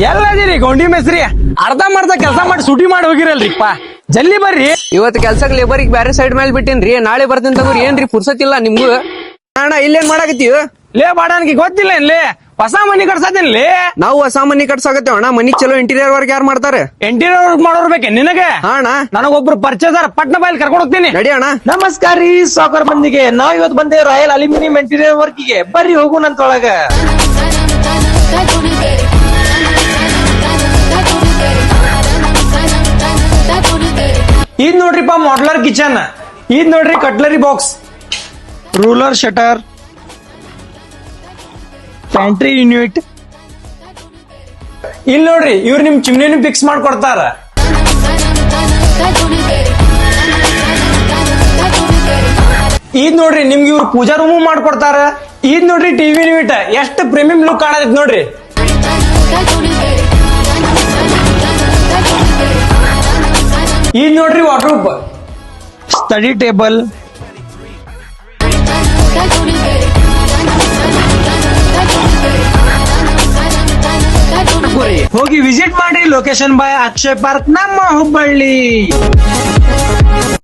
ಎಲ್ಲದಿರಿ ಗೌಂಡಿ ಮೇಸ್ರಿ ಅರ್ಧ ಕೆಲಸ ಮಾಡಿ ಸುಟಿ ಮಾಡಿ ಹೋಗಿರಲ್ರಿಪ್ಪ. ಜಲ್ದಿ ಬರ್ರಿ. ಇವತ್ತು ಕೆಲ್ಸಕ್ ಲೇಬರಿಗೆ ಬ್ಯಾರೆ ಸೈಡ್ ಮೇಲೆ ಬಿಟ್ಟಿನ್ರಿ. ನಾಳೆ ಬರ್ತೀನಿ ತಗೋರಿ. ಏನ್ರಿ ಪುರ್ಸತಿಲ್ಲ ನಿಮ್ಗೂ? ಅಣ್ಣ ಇಲ್ಲೇನ್ ಮಾಡಕತ್ತೀವಿ? ಲೇ ಬಾಡನ್ಗೆ ಗೊತ್ತಿಲ್ಲ ಏನ್ಲೇ ಹೊಸ ಮನಿ ಕಟ್ಸತ್ತೇನ್ಲೇ. ನಾವು ಹೊಸ ಮನಿ ಕಟ್ಸಾಕತ್ತೇವ ಅಣ್ಣ. ಮನಿ ಚಲೋ ಇಂಟೀರಿಯರ್ ವರ್ಕ್ ಯಾರು ಮಾಡ್ತಾರೆ? ಇಂಟೀರಿಯರ್ ವರ್ಕ್ ಮಾಡೋರ್ ಬೇಕೆ ನಿನಗೆ? ಹಾ ಅಣ್ಣ. ನನಗೊಬ್ರು ಪರ್ಚೇಸರ್ ಪಟ್ನ ಬಾಯಲ್ಲಿ ಕರ್ಕೊಂಡು ಹೋಗ್ತೀನಿ. ನಡಿ ಅಣ್ಣ. ನಮಸ್ಕಾರ ರೀ ಸಾಕರ್ ಮಂದಿಗೆ. ನಾವ್ ಇವತ್ತು ಬಂದೆ ರಾಯಲ್ ಅಲ್ಯೂಮಿನಿಯಂ ಇಂಟೀರಿಯರ್ ವರ್ಕಿಗೆ. ಬರ್ರಿ ಹೋಗುನಂತೊಳಗ. ಇದ್ ನೋಡ್ರಿಪ್ಪ ಮಾಡ್ಯುಲರ್ ಕಿಚನ್. ಇದ್ ನೋಡ್ರಿ cutlery box, ruler shutter, pantry unit. ಇಲ್ಲಿ ನೋಡ್ರಿ ಇವ್ರು ನಿಮ್ ಚಿಮ್ನಿನೂ ಫಿಕ್ಸ್ ಮಾಡ್ಕೊಡ್ತಾರ. ಇದ್ ನೋಡ್ರಿ ನಿಮ್ಗೆ ಇವ್ರು ಪೂಜಾ ರೂಮು ಮಾಡ್ಕೊಡ್ತಾರ. ಇದ್ ನೋಡ್ರಿ ಟಿವಿ ಯೂನಿಟ್ ಎಷ್ಟು ಪ್ರೀಮಿಯಂ ಲುಕ್ ಕಾಣತೈತಿ ನೋಡ್ರಿ. ಇದ್ ನೋಡ್ರಿ ವಾರ್ಡ್ರೋಬ್, ಸ್ಟಡಿ ಟೇಬಲ್. ಹೋಗಿ ವಿಸಿಟ್ ಮಾಡಿ. ಲೊಕೇಶನ್ ಬಾಯ್ ಅಕ್ಷಯ್ ಪಾರ್ಕ್, ನಮ್ಮ ಹುಬ್ಬಳ್ಳಿ.